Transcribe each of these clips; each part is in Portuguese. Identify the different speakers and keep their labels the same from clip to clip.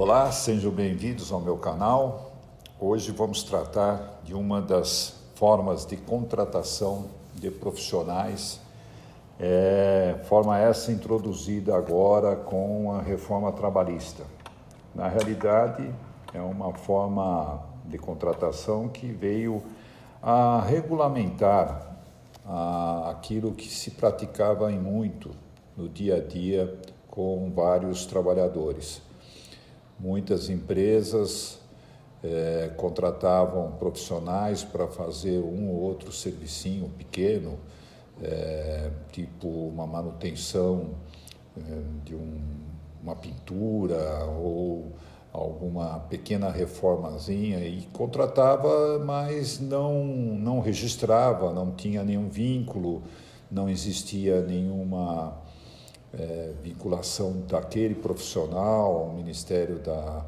Speaker 1: Olá, sejam bem-vindos ao meu canal. Hoje vamos tratar de uma das formas de contratação de profissionais, forma essa introduzida agora com a reforma trabalhista. Na realidade, é uma forma de contratação que veio a regulamentar aquilo que se praticava em muito no dia a dia com vários trabalhadores. Muitas empresas contratavam profissionais para fazer um ou outro servicinho pequeno, tipo uma manutenção de uma pintura ou alguma pequena reformazinha, e contratava, mas não registrava, não tinha nenhum vínculo, não existia nenhuma vinculação daquele profissional ao Ministério da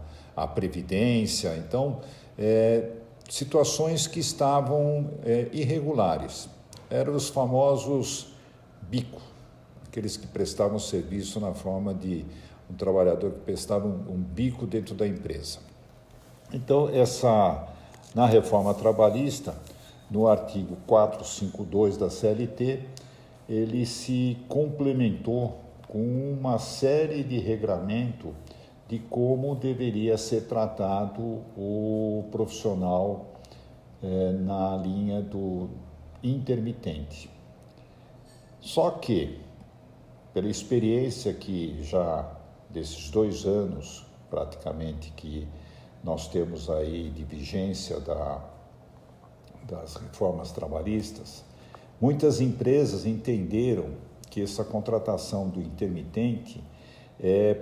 Speaker 1: Previdência. Então, situações que estavam irregulares. Eram os famosos bico, aqueles que prestavam serviço na forma de um trabalhador que prestava um bico dentro da empresa. Então, na reforma trabalhista, no artigo 452 da CLT, ele se complementou com uma série de regramento de como deveria ser tratado o profissional na linha do intermitente. Só que, pela experiência que já desses 2 anos, praticamente, que nós temos aí de vigência das reformas trabalhistas, muitas empresas entenderam que essa contratação do intermitente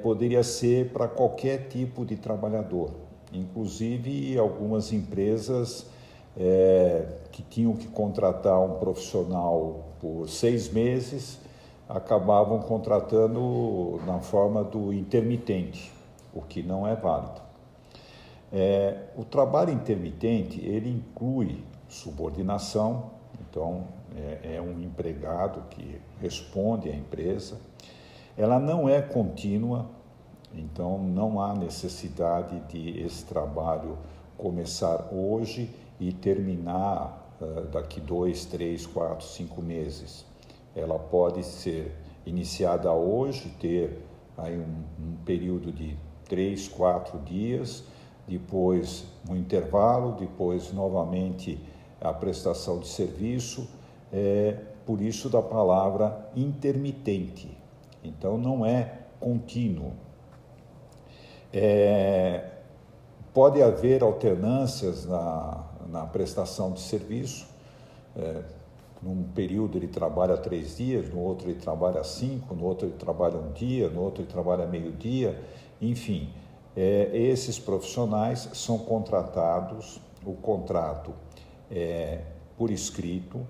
Speaker 1: poderia ser para qualquer tipo de trabalhador. Inclusive, algumas empresas que tinham que contratar um profissional por 6 meses acabavam contratando na forma do intermitente, o que não é válido. O trabalho intermitente, ele inclui subordinação. Então, é um empregado que responde à empresa. Ela não é contínua, então não há necessidade de esse trabalho começar hoje e terminar daqui 2, 3, 4, 5 meses. Ela pode ser iniciada hoje, ter aí um período de 3, 4 dias, depois um intervalo, depois novamente a prestação de serviço, por isso da palavra intermitente. Então, não é contínuo. Pode haver alternâncias na prestação de serviço. Num período ele trabalha 3 dias, no outro ele trabalha 5, no outro ele trabalha 1 dia, no outro ele trabalha meio-dia. Enfim, esses profissionais são contratados, o contrato por escrito,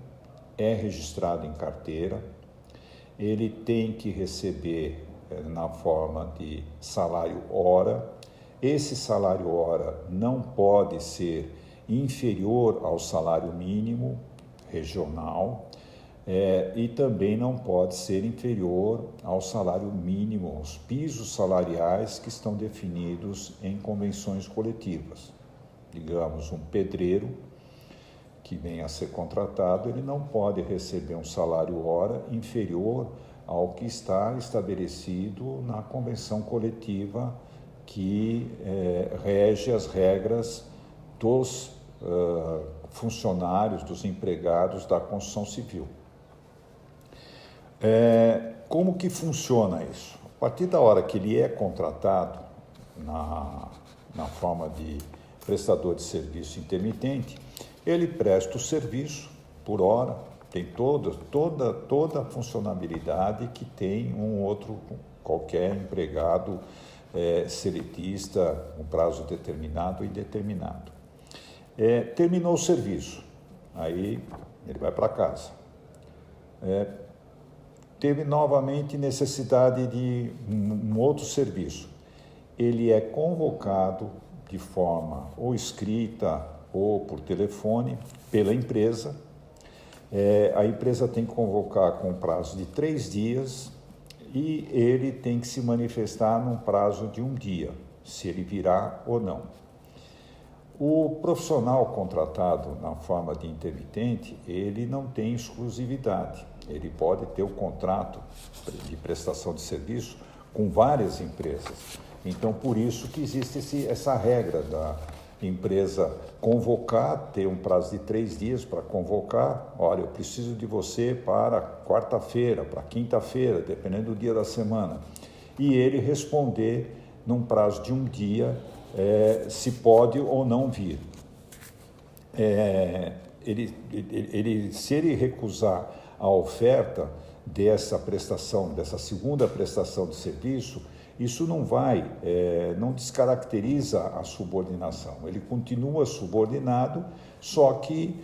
Speaker 1: é registrado em carteira, ele tem que receber na forma de salário hora. Esse salário hora não pode ser inferior ao salário mínimo regional e também não pode ser inferior ao salário mínimo, aos pisos salariais que estão definidos em convenções coletivas. Digamos, um pedreiro que venha a ser contratado, ele não pode receber um salário hora inferior ao que está estabelecido na convenção coletiva que rege as regras dos funcionários, dos empregados da construção civil. Como que funciona isso? A partir da hora que ele é contratado na forma de prestador de serviço intermitente, ele presta o serviço por hora, tem toda a funcionabilidade que tem um outro qualquer empregado seletista, um prazo determinado e indeterminado. Terminou o serviço, aí ele vai para casa. Teve novamente necessidade de um outro serviço. Ele é convocado de forma ou escrita ou por telefone pela empresa. A empresa tem que convocar com prazo de 3 dias e ele tem que se manifestar num prazo de 1 dia. se ele virá ou não. O profissional contratado na forma de intermitente, ele não tem exclusividade. Ele pode ter o contrato de prestação de serviço com várias empresas. Então, por isso que existe essa regra da empresa convocar, ter um prazo de 3 dias para convocar. Olha, eu preciso de você para quarta-feira, para quinta-feira, dependendo do dia da semana. E ele responder num prazo de 1 dia, se pode ou não vir. Se ele recusar a oferta dessa prestação, dessa segunda prestação de serviço, isso não descaracteriza a subordinação. Ele continua subordinado, só que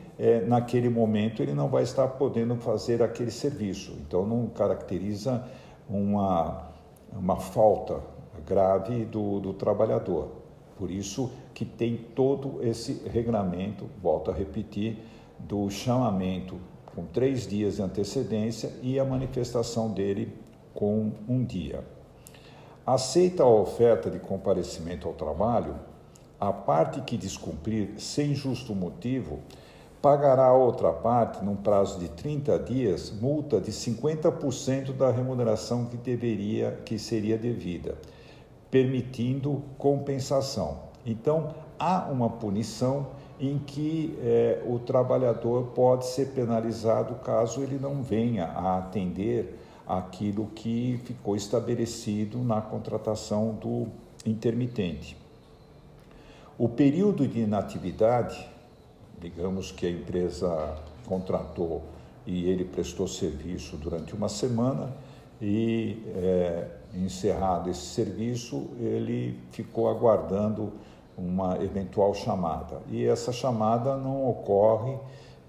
Speaker 1: naquele momento ele não vai estar podendo fazer aquele serviço. Então não caracteriza uma falta grave do trabalhador. Por isso que tem todo esse regramento, volto a repetir, do chamamento com 3 dias de antecedência e a manifestação dele com 1 dia. Aceita a oferta de comparecimento ao trabalho, a parte que descumprir sem justo motivo pagará a outra parte, num prazo de 30 dias, multa de 50% da remuneração que seria devida, permitindo compensação. Então, há uma punição em que o trabalhador pode ser penalizado caso ele não venha a atender aquilo que ficou estabelecido na contratação do intermitente. O período de inatividade, digamos que a empresa contratou e ele prestou serviço durante 1 semana e, encerrado esse serviço, ele ficou aguardando uma eventual chamada. E essa chamada não ocorre,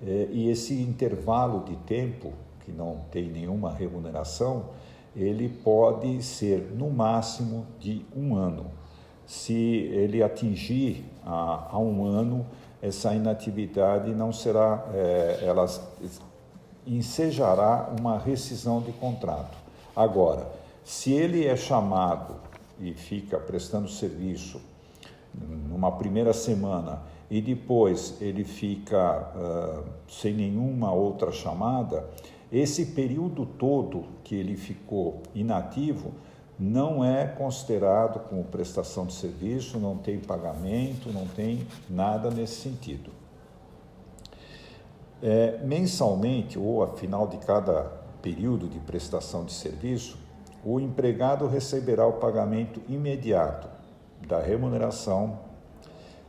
Speaker 1: e esse intervalo de tempo, que não tem nenhuma remuneração, ele pode ser no máximo de 1 ano. Se ele atingir a 1 ano, essa inatividade não será, ela ensejará uma rescisão de contrato. Agora, se ele é chamado e fica prestando serviço numa primeira semana e depois ele fica sem nenhuma outra chamada, esse período todo que ele ficou inativo não é considerado como prestação de serviço, não tem pagamento, não tem nada nesse sentido. Mensalmente ou ao final de cada período de prestação de serviço, o empregado receberá o pagamento imediato da remuneração,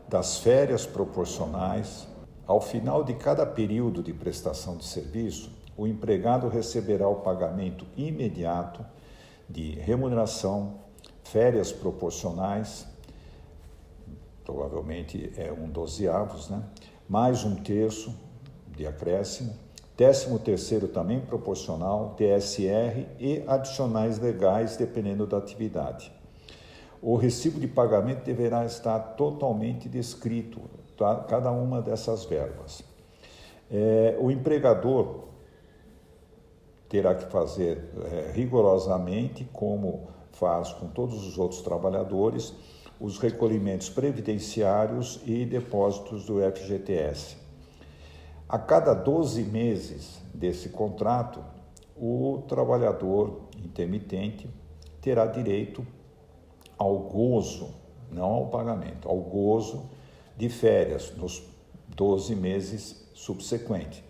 Speaker 1: das férias proporcionais. Ao final de cada período de prestação de serviço, o empregado receberá o pagamento imediato de remuneração, férias proporcionais, provavelmente é 1/12, né? Mais 1/3 de acréscimo, 13º também proporcional, TSR e adicionais legais, dependendo da atividade. O recibo de pagamento deverá estar totalmente descrito, cada uma dessas verbas. O empregador terá que fazer rigorosamente, como faz com todos os outros trabalhadores, os recolhimentos previdenciários e depósitos do FGTS. A cada 12 meses desse contrato, o trabalhador intermitente terá direito ao gozo, não ao pagamento, ao gozo de férias nos 12 meses subsequentes,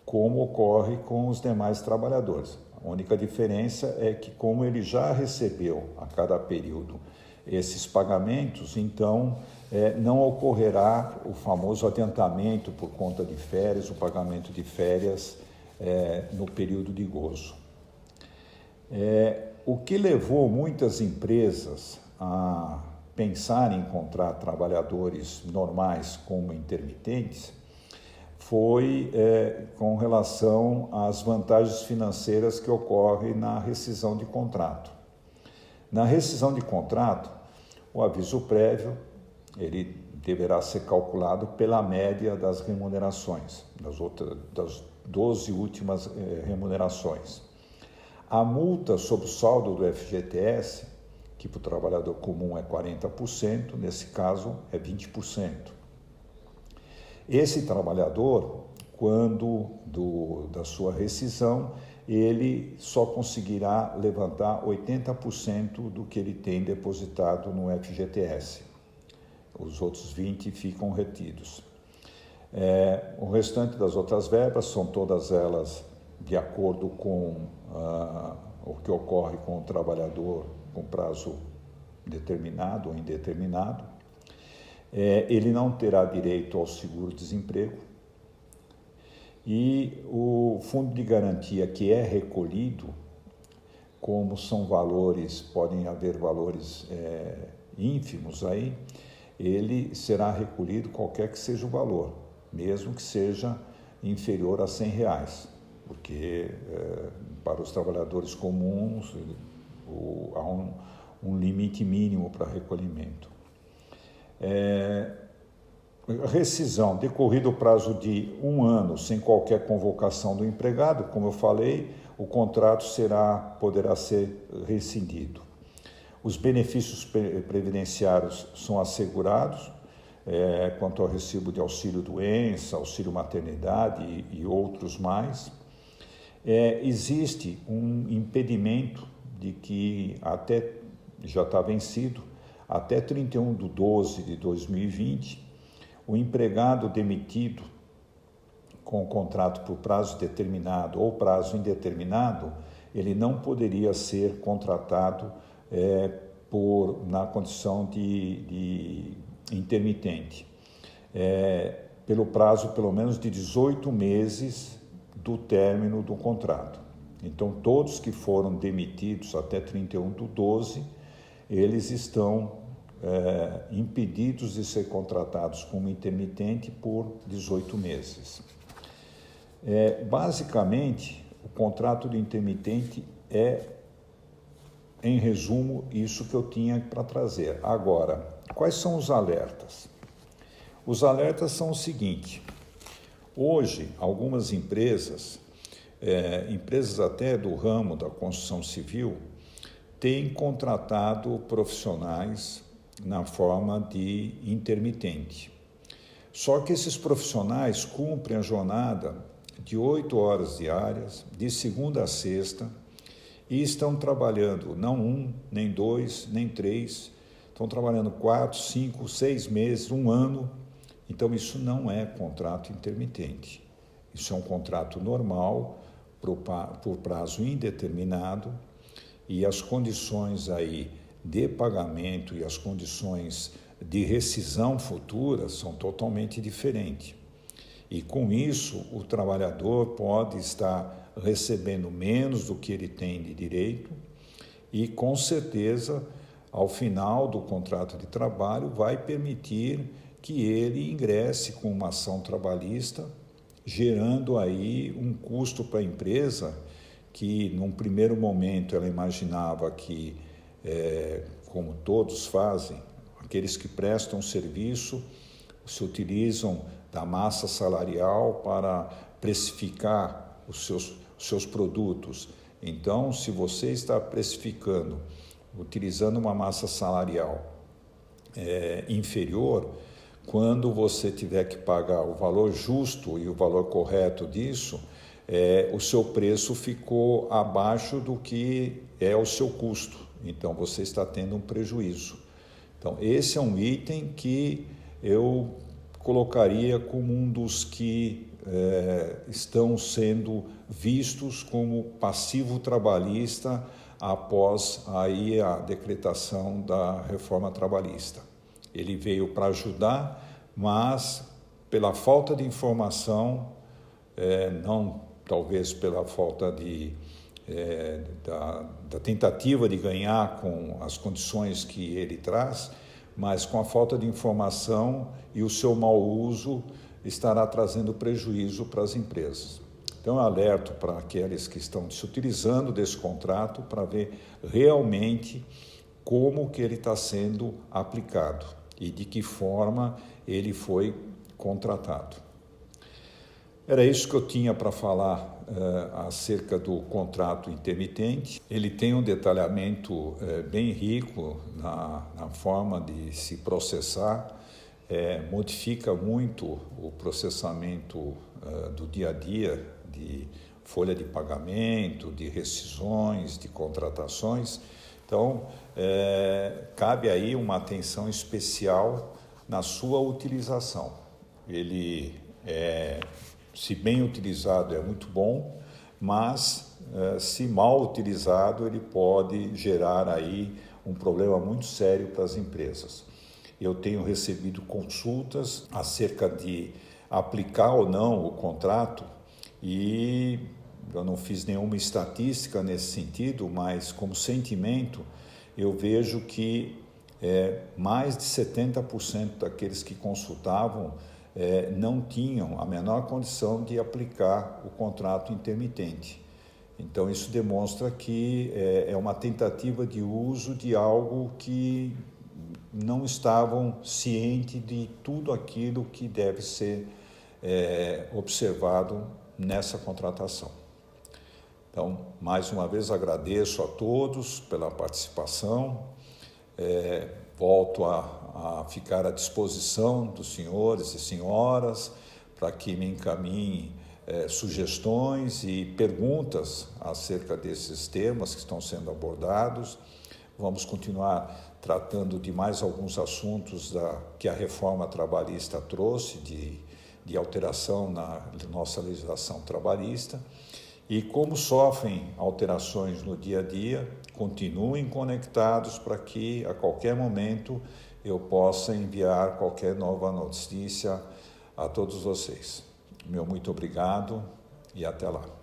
Speaker 1: como ocorre com os demais trabalhadores. A única diferença é que, como ele já recebeu a cada período esses pagamentos, então não ocorrerá o famoso adiantamento por conta de férias, o pagamento de férias no período de gozo. O que levou muitas empresas a pensar em encontrar trabalhadores normais como intermitentes foi com relação às vantagens financeiras que ocorrem na rescisão de contrato. Na rescisão de contrato, o aviso prévio ele deverá ser calculado pela média das remunerações, das 12 últimas remunerações. A multa sobre o saldo do FGTS que para o trabalhador comum é 40%, nesse caso é 20%. Esse trabalhador, quando da sua rescisão, ele só conseguirá levantar 80% do que ele tem depositado no FGTS. Os outros 20% ficam retidos. O restante das outras verbas são todas elas de acordo com o que ocorre com o trabalhador com prazo determinado ou indeterminado. Ele não terá direito ao seguro-desemprego e o fundo de garantia que é recolhido, como são valores, podem haver valores ínfimos aí, ele será recolhido qualquer que seja o valor, mesmo que seja inferior a R$100, porque para os trabalhadores comuns há um limite mínimo para recolhimento. Rescisão, decorrido o prazo de 1 ano sem qualquer convocação do empregado, como eu falei, o contrato poderá ser rescindido. Os benefícios previdenciários são assegurados, quanto ao recibo de auxílio-doença, auxílio-maternidade e outros mais. Existe um impedimento de que já está vencido, até 31/12/2020, o empregado demitido com contrato por prazo determinado ou prazo indeterminado, ele não poderia ser contratado na condição de intermitente, pelo prazo pelo menos de 18 meses do término do contrato. Então, todos que foram demitidos até 31/12, eles estão impedidos de ser contratados como intermitente por 18 meses. Basicamente, o contrato de intermitente em resumo, isso que eu tinha para trazer. Agora, quais são os alertas? Os alertas são o seguinte: hoje, algumas empresas até do ramo da construção civil, têm contratado profissionais na forma de intermitente. Só que esses profissionais cumprem a jornada de 8 horas diárias, de segunda a sexta, e estão trabalhando não 1, nem 2, nem 3, estão trabalhando 4, 5, 6 meses, 1 ano. Então, isso não é contrato intermitente. Isso é um contrato normal, por prazo indeterminado, e as condições aí de pagamento e as condições de rescisão futura são totalmente diferentes. E com isso, o trabalhador pode estar recebendo menos do que ele tem de direito e, com certeza, ao final do contrato de trabalho, vai permitir que ele ingresse com uma ação trabalhista, gerando aí um custo para a empresa que, num primeiro momento, ela imaginava que, como todos fazem, aqueles que prestam serviço se utilizam da massa salarial para precificar os seus produtos. Então, se você está precificando, utilizando uma massa salarial inferior, quando você tiver que pagar o valor justo e o valor correto disso, o seu preço ficou abaixo do que é o seu custo. Então, você está tendo um prejuízo. Então, esse é um item que eu colocaria como um dos que estão sendo vistos como passivo trabalhista após aí a decretação da reforma trabalhista. Ele veio para ajudar, mas pela falta de informação, não talvez pela falta da tentativa de ganhar com as condições que ele traz, mas com a falta de informação e o seu mau uso estará trazendo prejuízo para as empresas. Então, eu alerto para aqueles que estão se utilizando desse contrato para ver realmente como que ele está sendo aplicado e de que forma ele foi contratado. Era isso que eu tinha para falar acerca do contrato intermitente. Ele tem um detalhamento bem rico na forma de se processar, modifica muito o processamento do dia a dia, de folha de pagamento, de rescisões, de contratações. Então, cabe aí uma atenção especial na sua utilização. Ele, se bem utilizado, é muito bom, mas se mal utilizado, ele pode gerar aí um problema muito sério para as empresas. Eu tenho recebido consultas acerca de aplicar ou não o contrato e eu não fiz nenhuma estatística nesse sentido, mas como sentimento eu vejo que mais de 70% daqueles que consultavam não tinham a menor condição de aplicar o contrato intermitente. Então isso demonstra que é uma tentativa de uso de algo que não estavam cientes de tudo aquilo que deve ser observado nessa contratação. Então, mais uma vez agradeço a todos pela participação, volto a ficar à disposição dos senhores e senhoras para que me encaminhem sugestões e perguntas acerca desses temas que estão sendo abordados. Vamos continuar tratando de mais alguns assuntos que a reforma trabalhista trouxe, de alteração na nossa legislação trabalhista. E como sofrem alterações no dia a dia, continuem conectados para que a qualquer momento eu possa enviar qualquer nova notícia a todos vocês. Meu muito obrigado e até lá.